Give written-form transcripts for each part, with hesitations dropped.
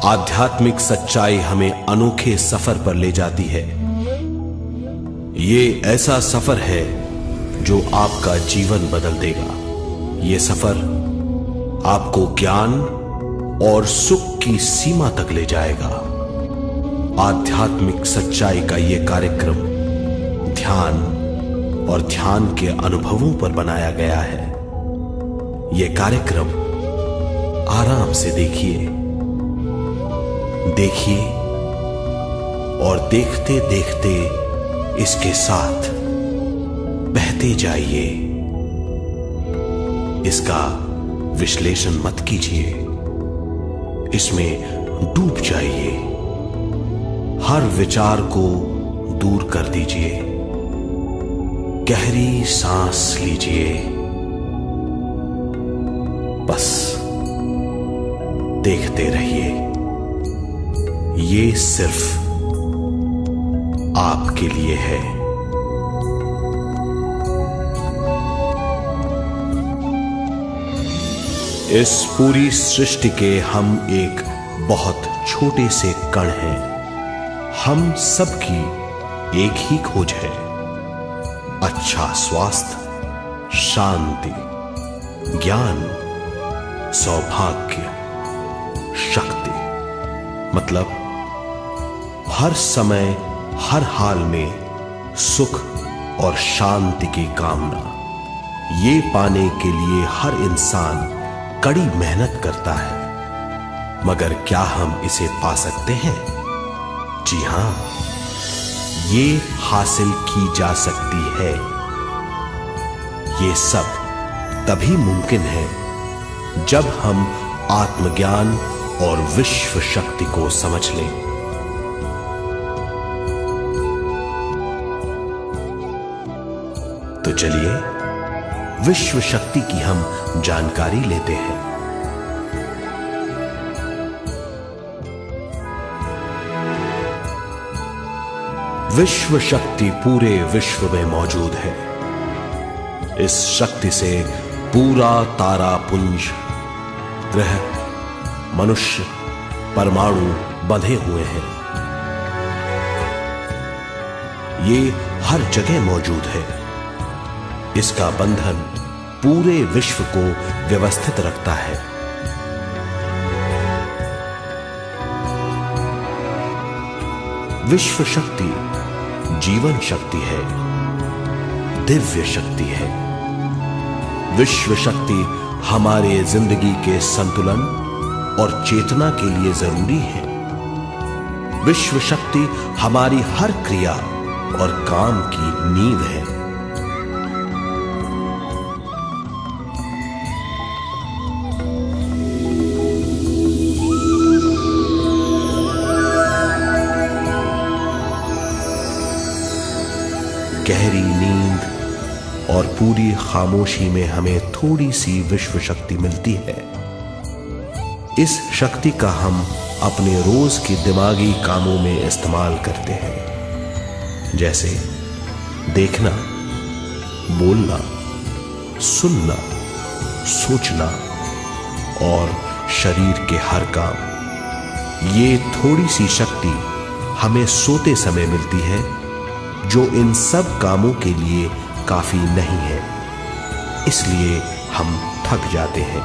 आध्यात्मिक सच्चाई हमें अनोखे सफर पर ले जाती है। ये ऐसा सफर है जो आपका जीवन बदल देगा। ये सफर आपको ज्ञान और सुख की सीमा तक ले जाएगा। आध्यात्मिक सच्चाई का यह कार्यक्रम ध्यान और ध्यान के अनुभवों पर बनाया गया है। यह कार्यक्रम आराम से देखिए और देखते देखते इसके साथ बहते जाइए। इसका विश्लेषण मत कीजिए, इसमें डूब जाइए। हर विचार को दूर कर दीजिए। गहरी सांस लीजिए। बस देखते रहिए। ये सिर्फ आपके लिए है। इस पूरी सृष्टि के हम एक बहुत छोटे से कण हैं। हम सबकी एक ही खोज है, अच्छा स्वास्थ्य, शांति, ज्ञान, सौभाग्य, शक्ति। मतलब हर समय हर हाल में सुख और शांति की कामना। ये पाने के लिए हर इंसान कड़ी मेहनत करता है, मगर क्या हम इसे पा सकते हैं? जी हां, ये हासिल की जा सकती है। ये सब तभी मुमकिन है जब हम आत्मज्ञान और विश्व शक्ति को समझ लें। तो चलिए विश्व शक्ति की हम जानकारी लेते हैं। विश्व शक्ति पूरे विश्व में मौजूद है। इस शक्ति से पूरा तारापुंज, ग्रह, मनुष्य, परमाणु बंधे हुए हैं। ये हर जगह मौजूद है। इसका बंधन पूरे विश्व को व्यवस्थित रखता है। विश्व शक्ति जीवन शक्ति है, दिव्य शक्ति है। विश्व शक्ति हमारे जिंदगी के संतुलन और चेतना के लिए जरूरी है। विश्व शक्ति हमारी हर क्रिया और काम की नींव है। गहरी नींद और पूरी खामोशी में हमें थोड़ी सी विश्व शक्ति मिलती है। इस शक्ति का हम अपने रोज के दिमागी कामों में इस्तेमाल करते हैं, जैसे देखना, बोलना, सुनना, सोचना और शरीर के हर काम। ये थोड़ी सी शक्ति हमें सोते समय मिलती है, जो इन सब कामों के लिए काफी नहीं है। इसलिए हम थक जाते हैं,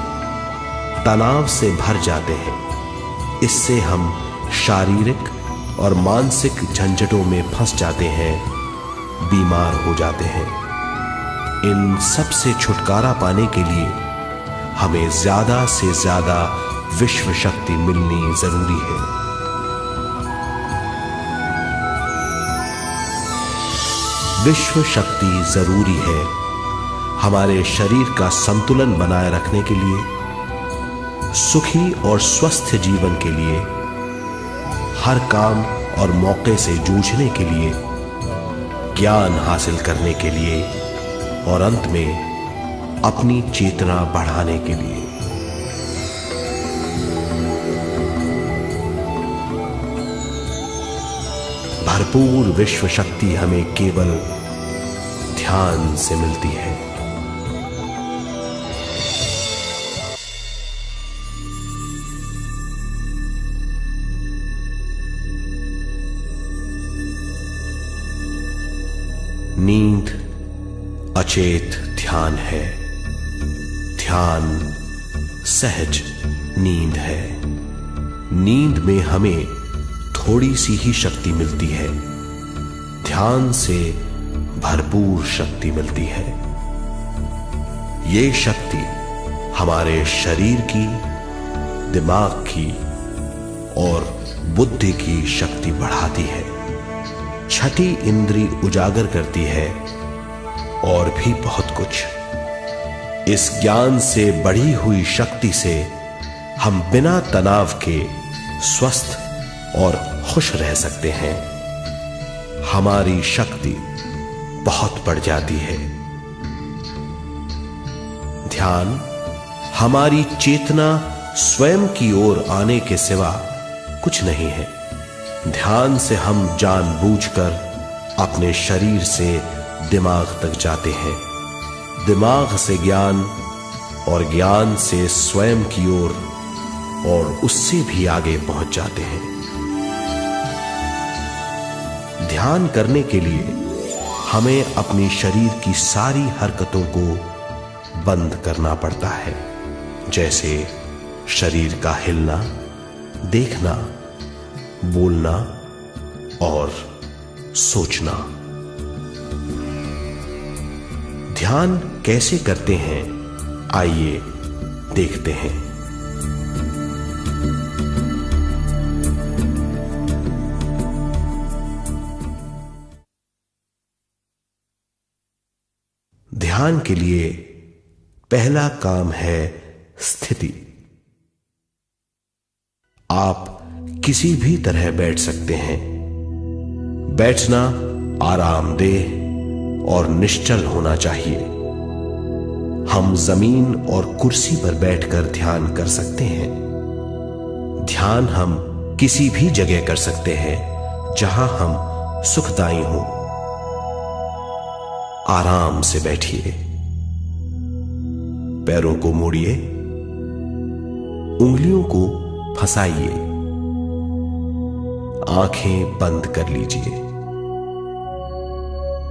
तनाव से भर जाते हैं। इससे हम शारीरिक और मानसिक झंझटों में फंस जाते हैं, बीमार हो जाते हैं। इन सब से छुटकारा पाने के लिए हमें ज्यादा से ज्यादा विश्व शक्ति मिलनी जरूरी है। विश्व शक्ति जरूरी है हमारे शरीर का संतुलन बनाए रखने के लिए, सुखी और स्वस्थ जीवन के लिए, हर काम और मौके से जूझने के लिए, ज्ञान हासिल करने के लिए और अंत में अपनी चेतना बढ़ाने के लिए। भरपूर विश्व शक्ति हमें केवल ध्यान से मिलती है। नींद अचेत ध्यान है, ध्यान सहज नींद है। नींद में हमें थोड़ी सी ही शक्ति मिलती है, ध्यान से भरपूर शक्ति मिलती है। ये शक्ति हमारे शरीर की, दिमाग की और बुद्धि की शक्ति बढ़ाती है, छठी इंद्री उजागर करती है और भी बहुत कुछ। इस ज्ञान से बढ़ी हुई शक्ति से हम बिना तनाव के स्वस्थ और खुश रह सकते हैं। हमारी शक्ति बहुत बढ़ जाती है। ध्यान हमारी चेतना स्वयं की ओर आने के सिवा कुछ नहीं है। ध्यान से हम जानबूझकर अपने शरीर से दिमाग तक जाते हैं, दिमाग से ज्ञान और ज्ञान से स्वयं की ओर और उससे भी आगे पहुंच जाते हैं। ध्यान करने के लिए हमें अपनी शरीर की सारी हरकतों को बंद करना पड़ता है, जैसे शरीर का हिलना, देखना, बोलना और सोचना। ध्यान कैसे करते हैं, आइए देखते हैं। ध्यान के लिए पहला काम है स्थिति। आप किसी भी तरह बैठ सकते हैं। बैठना आरामदेह और निश्चल होना चाहिए। हम जमीन और कुर्सी पर बैठकर ध्यान कर सकते हैं। ध्यान हम किसी भी जगह कर सकते हैं जहां हम सुखदायी हों। आराम से बैठिए, पैरों को मोड़िए, उंगलियों को फंसाइए, आंखें बंद कर लीजिए।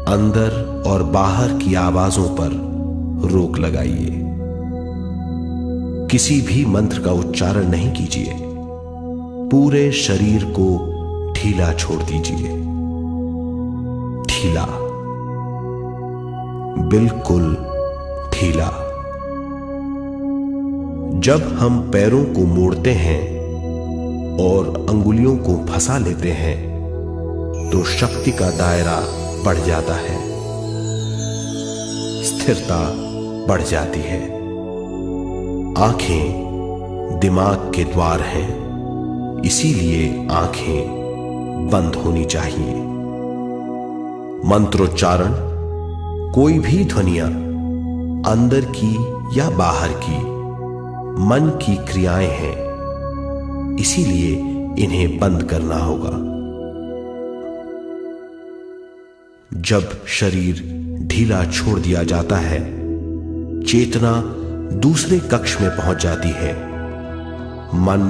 अंदर और बाहर की आवाजों पर रोक लगाइए। किसी भी मंत्र का उच्चारण नहीं कीजिए। पूरे शरीर को ढीला छोड़ दीजिए। ढीला, बिल्कुल ढीला। जब हम पैरों को मोड़ते हैं और अंगुलियों को फंसा लेते हैं तो शक्ति का दायरा बढ़ जाता है, स्थिरता बढ़ जाती है। आंखें दिमाग के द्वार हैं, इसीलिए आंखें बंद होनी चाहिए। मंत्रोच्चारण, कोई भी ध्वनियां अंदर की या बाहर की मन की क्रियाएं हैं, इसीलिए इन्हें बंद करना होगा। जब शरीर ढीला छोड़ दिया जाता है, चेतना दूसरे कक्ष में पहुंच जाती है। मन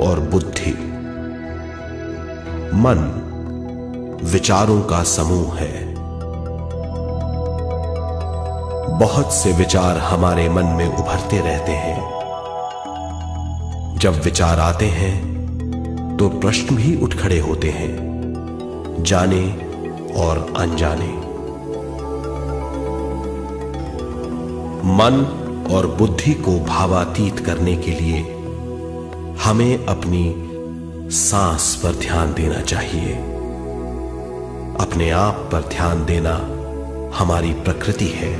और बुद्धि। मन विचारों का समूह है। बहुत से विचार हमारे मन में उभरते रहते हैं। जब विचार आते हैं तो प्रश्न भी उठ खड़े होते हैं, जाने और अनजाने। मन और बुद्धि को भावातीत करने के लिए हमें अपनी सांस पर ध्यान देना चाहिए। अपने आप पर ध्यान देना हमारी प्रकृति है।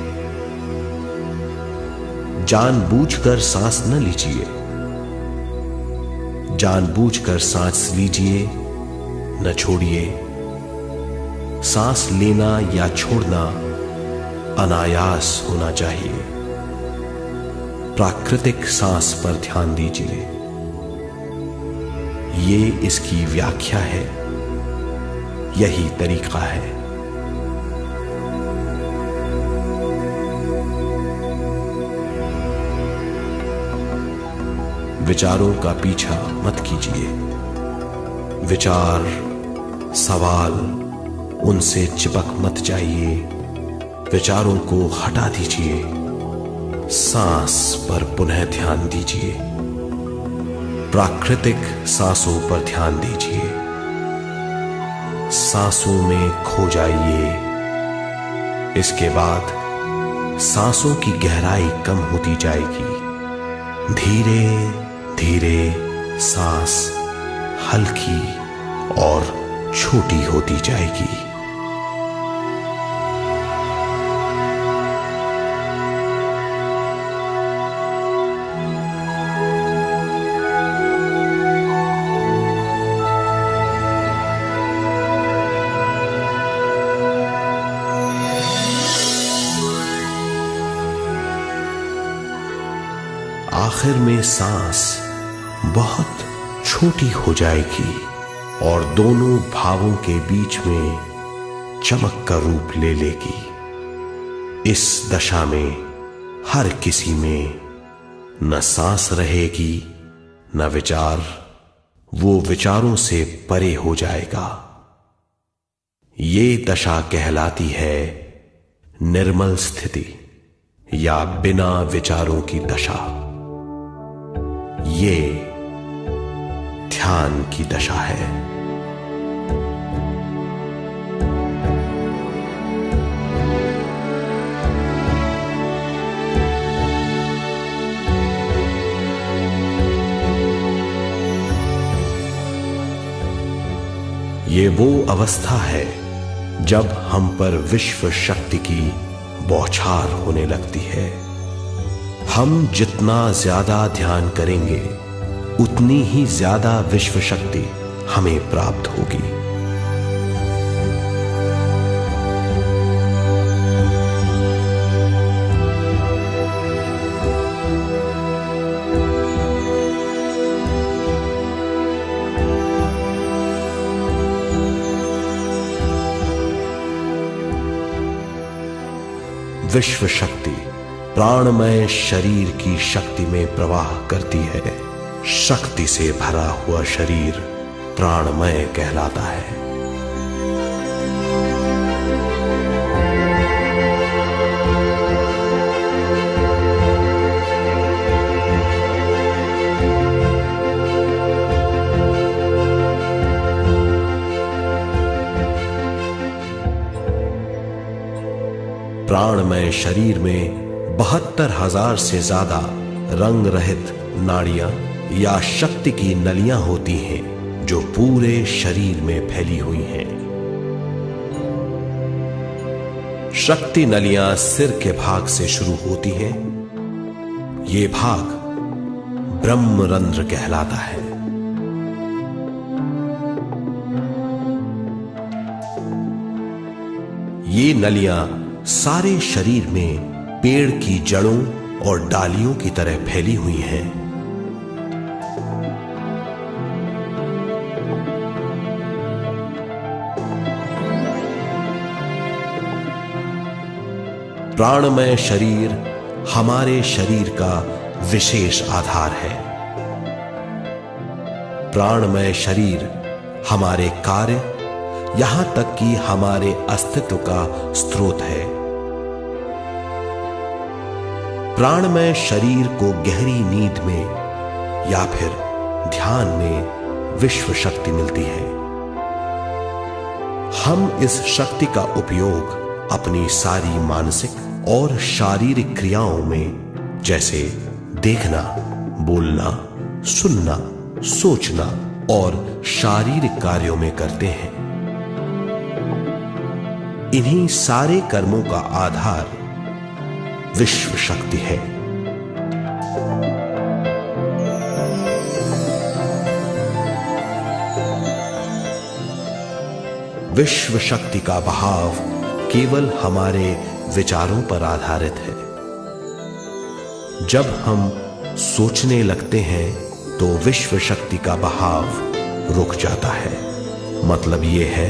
जानबूझकर सांस न लीजिए। जानबूझकर सांस लीजिए, न छोड़िए। सांस लेना या छोड़ना अनायास होना चाहिए। प्राकृतिक सांस पर ध्यान दीजिए। ये इसकी व्याख्या है, यही तरीका है। विचारों का पीछा मत कीजिए। विचार, सवाल उनसे चिपक मत जाइए, विचारों को हटा दीजिए, सांस पर पुनः ध्यान दीजिए, प्राकृतिक सांसों पर ध्यान दीजिए, सांसों में खो जाइए। इसके बाद सांसों की गहराई कम होती जाएगी, धीरे धीरे सांस हल्की और छोटी होती जाएगी। आखिर में सांस बहुत छोटी हो जाएगी और दोनों भावों के बीच में चमक का रूप ले लेगी। इस दशा में हर किसी में न सांस रहेगी न विचार, वो विचारों से परे हो जाएगा। ये दशा कहलाती है निर्मल स्थिति या बिना विचारों की दशा। ये ध्यान की दशा है। ये वो अवस्था है जब हम पर विश्व शक्ति की बौछार होने लगती है। हम जितना ज्यादा ध्यान करेंगे उतनी ही ज्यादा विश्व शक्ति हमें प्राप्त होगी। विश्व शक्ति प्राणमय शरीर की शक्ति में प्रवाह करती है। शक्ति से भरा हुआ शरीर प्राणमय कहलाता है। प्राणमय शरीर में 72,000 से ज्यादा रंग रहित नाड़ियां या शक्ति की नलियां होती हैं जो पूरे शरीर में फैली हुई हैं। शक्ति नलियां सिर के भाग से शुरू होती हैं। ये भाग ब्रह्मरंध्र कहलाता है। ये नलियां सारे शरीर में पेड़ की जड़ों और डालियों की तरह फैली हुई हैं। प्राणमय शरीर हमारे शरीर का विशेष आधार है। प्राणमय शरीर हमारे कार्य, यहां तक कि हमारे अस्तित्व का स्रोत है। प्राणमय शरीर को गहरी नींद में या फिर ध्यान में विश्व शक्ति मिलती है। हम इस शक्ति का उपयोग अपनी सारी मानसिक और शारीरिक क्रियाओं में, जैसे देखना, बोलना, सुनना, सोचना और शारीरिक कार्यों में करते हैं। इन्हीं सारे कर्मों का आधार विश्व शक्ति है। विश्व शक्ति का बहाव केवल हमारे विचारों पर आधारित है। जब हम सोचने लगते हैं तो विश्व शक्ति का बहाव रुक जाता है। मतलब यह है,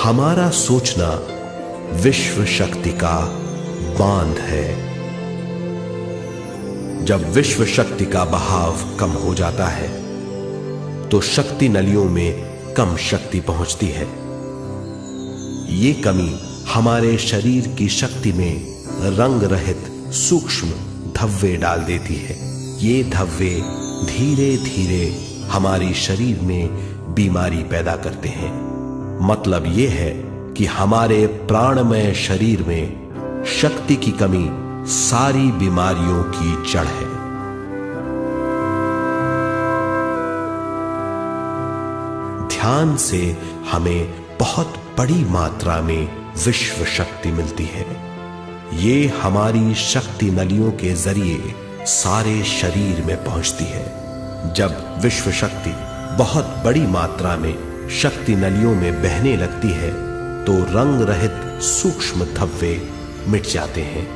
हमारा सोचना विश्व शक्ति का बांध है। जब विश्व शक्ति का बहाव कम हो जाता है तो शक्ति नलियों में कम शक्ति पहुंचती है। ये कमी हमारे शरीर की शक्ति में रंग रहित सूक्ष्म धब्बे डाल देती है। ये धब्बे धीरे धीरे हमारी शरीर में बीमारी पैदा करते हैं। मतलब ये है कि हमारे प्राणमय शरीर में शक्ति की कमी सारी बीमारियों की जड़ है। ध्यान से हमें बहुत बड़ी मात्रा में विश्व शक्ति मिलती है। ये हमारी शक्ति नलियों के जरिए सारे शरीर में पहुंचती है। जब विश्व शक्ति बहुत बड़ी मात्रा में शक्ति नलियों में बहने लगती है तो रंग रहित सूक्ष्म धब्बे मिट जाते हैं,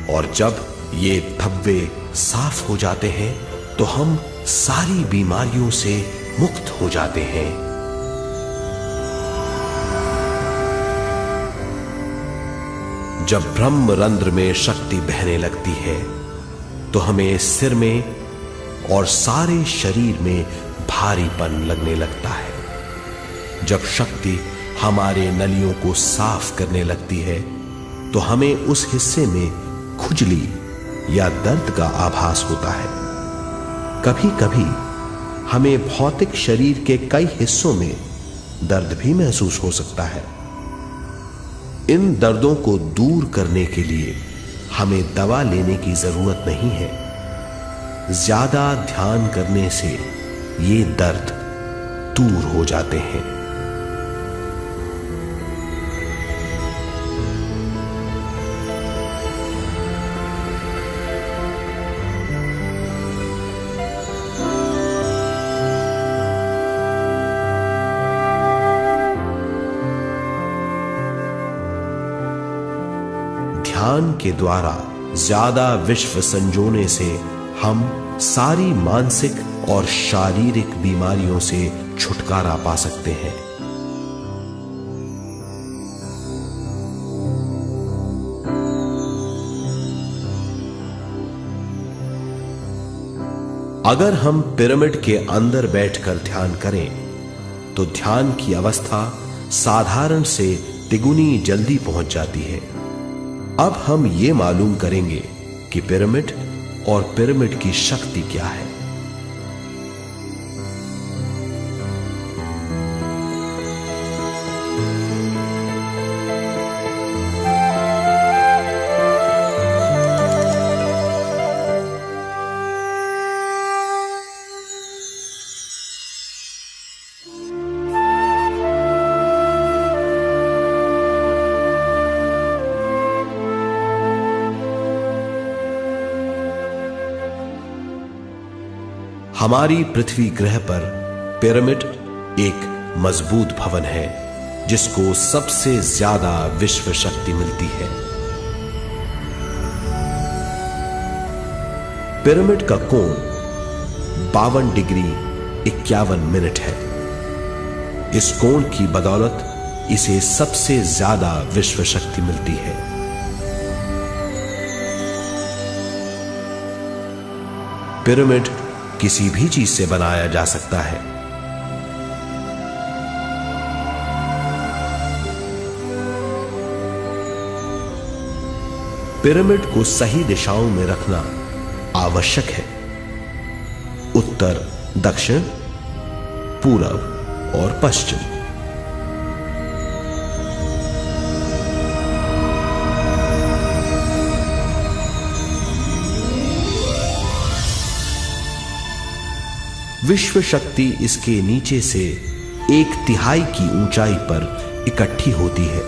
और जब ये धब्बे साफ हो जाते हैं तो हम सारी बीमारियों से मुक्त हो जाते हैं। जब ब्रह्म रंध्र में शक्ति बहने लगती है तो हमें सिर में और सारे शरीर में भारीपन लगने लगता है। जब शक्ति हमारे नलियों को साफ करने लगती है तो हमें उस हिस्से में खुजली या दर्द का आभास होता है। कभी कभी हमें भौतिक शरीर के कई हिस्सों में दर्द भी महसूस हो सकता है। इन दर्दों को दूर करने के लिए हमें दवा लेने की जरूरत नहीं है। ज्यादा ध्यान करने से ये दर्द दूर हो जाते हैं। ध्यान के द्वारा ज्यादा विश्व संजोने से हम सारी मानसिक और शारीरिक बीमारियों से छुटकारा पा सकते हैं। अगर हम पिरामिड के अंदर बैठकर ध्यान करें तो ध्यान की अवस्था साधारण से तिगुनी जल्दी पहुंच जाती है। अब हम ये मालूम करेंगे कि पिरामिड और पिरामिड की शक्ति क्या है। हमारी पृथ्वी ग्रह पर पिरामिड एक मजबूत भवन है जिसको सबसे ज्यादा विश्व शक्ति मिलती है। पिरामिड का कोण 52 डिग्री 51 मिनट है। इस कोण की बदौलत इसे सबसे ज्यादा विश्व शक्ति मिलती है। पिरामिड किसी भी चीज से बनाया जा सकता है। पिरामिड को सही दिशाओं में रखना आवश्यक है। उत्तर, दक्षिण, पूरब और पश्चिम। विश्व शक्ति इसके नीचे से 1/3 की ऊंचाई पर इकट्ठी होती है।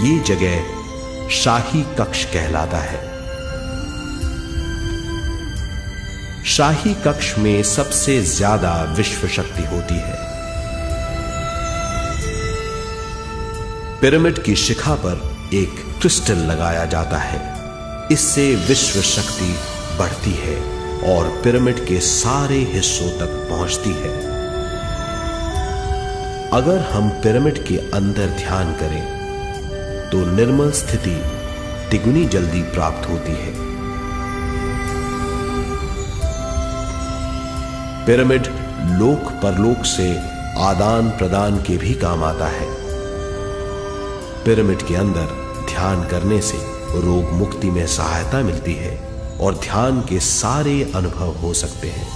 ये जगह शाही कक्ष कहलाता है। शाही कक्ष में सबसे ज्यादा विश्व शक्ति होती है। पिरामिड की शिखा पर एक क्रिस्टल लगाया जाता है। इससे विश्व शक्ति बढ़ती है और पिरामिड के सारे हिस्सों तक पहुंचती है। अगर हम पिरामिड के अंदर ध्यान करें तो निर्मल स्थिति तिगुनी जल्दी प्राप्त होती है। पिरामिड लोक परलोक से आदान प्रदान के भी काम आता है। पिरामिड के अंदर ध्यान करने से रोग मुक्ति में सहायता मिलती है और ध्यान के सारे अनुभव हो सकते हैं।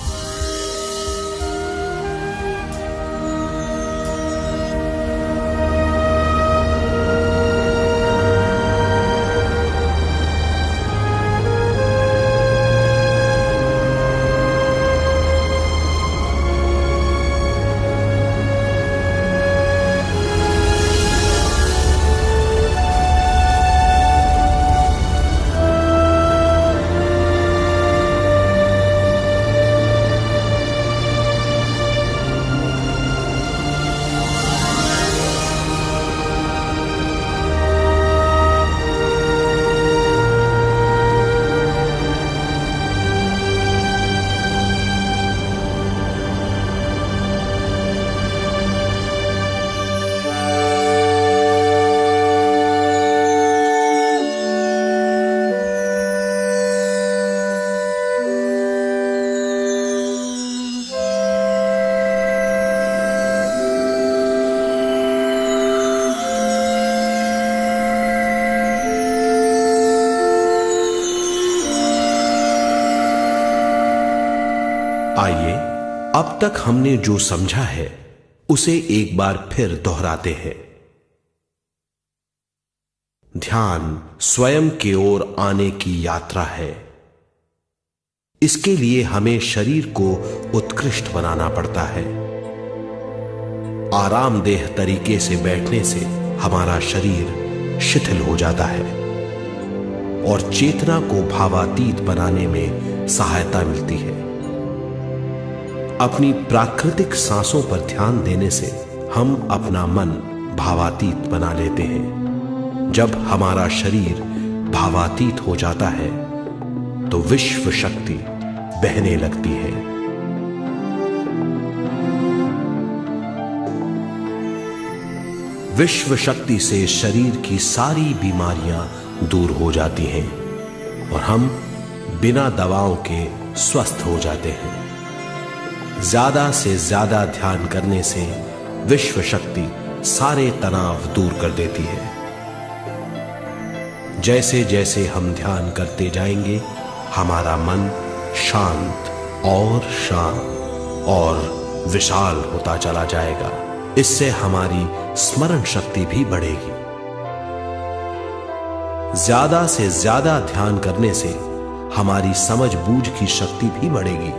आइए अब तक हमने जो समझा है उसे एक बार फिर दोहराते हैं। ध्यान स्वयं की ओर आने की यात्रा है। इसके लिए हमें शरीर को उत्कृष्ट बनाना पड़ता है। आरामदेह तरीके से बैठने से हमारा शरीर शिथिल हो जाता है और चेतना को भावातीत बनाने में सहायता मिलती है। अपनी प्राकृतिक सांसों पर ध्यान देने से हम अपना मन भावातीत बना लेते हैं। जब हमारा शरीर भावातीत हो जाता है तो विश्व शक्ति बहने लगती है। विश्व शक्ति से शरीर की सारी बीमारियां दूर हो जाती हैं और हम बिना दवाओं के स्वस्थ हो जाते हैं। ज्यादा से ज्यादा ध्यान करने से विश्व शक्ति सारे तनाव दूर कर देती है। जैसे जैसे हम ध्यान करते जाएंगे हमारा मन शांत और विशाल होता चला जाएगा। इससे हमारी स्मरण शक्ति भी बढ़ेगी। ज्यादा से ज्यादा ध्यान करने से हमारी समझ बूझ की शक्ति भी बढ़ेगी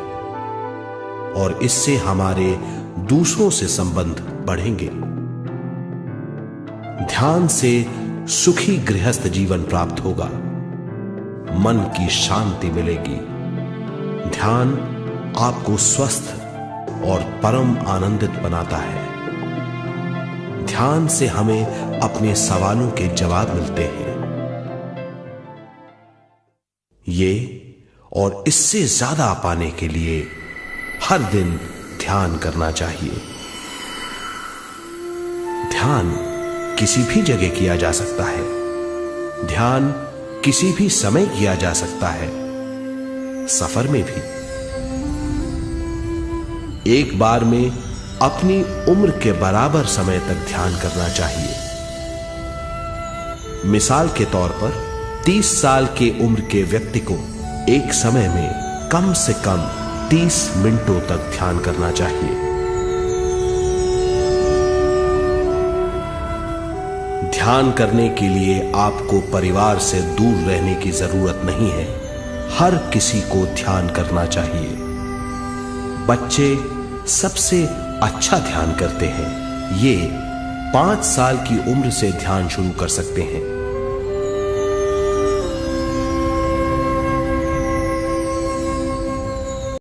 और इससे हमारे दूसरों से संबंध बढ़ेंगे। ध्यान से सुखी गृहस्थ जीवन प्राप्त होगा, मन की शांति मिलेगी। ध्यान आपको स्वस्थ और परम आनंदित बनाता है। ध्यान से हमें अपने सवालों के जवाब मिलते हैं। ये और इससे ज्यादा पाने के लिए हर दिन ध्यान करना चाहिए। ध्यान किसी भी जगह किया जा सकता है। ध्यान किसी भी समय किया जा सकता है, सफर में भी। एक बार में अपनी उम्र के बराबर समय तक ध्यान करना चाहिए। मिसाल के तौर पर 30 साल के उम्र के व्यक्ति को एक समय में कम से कम 30 मिनटों तक ध्यान करना चाहिए। ध्यान करने के लिए आपको परिवार से दूर रहने की जरूरत नहीं है। हर किसी को ध्यान करना चाहिए। बच्चे सबसे अच्छा ध्यान करते हैं। ये 5 साल की उम्र से ध्यान शुरू कर सकते हैं।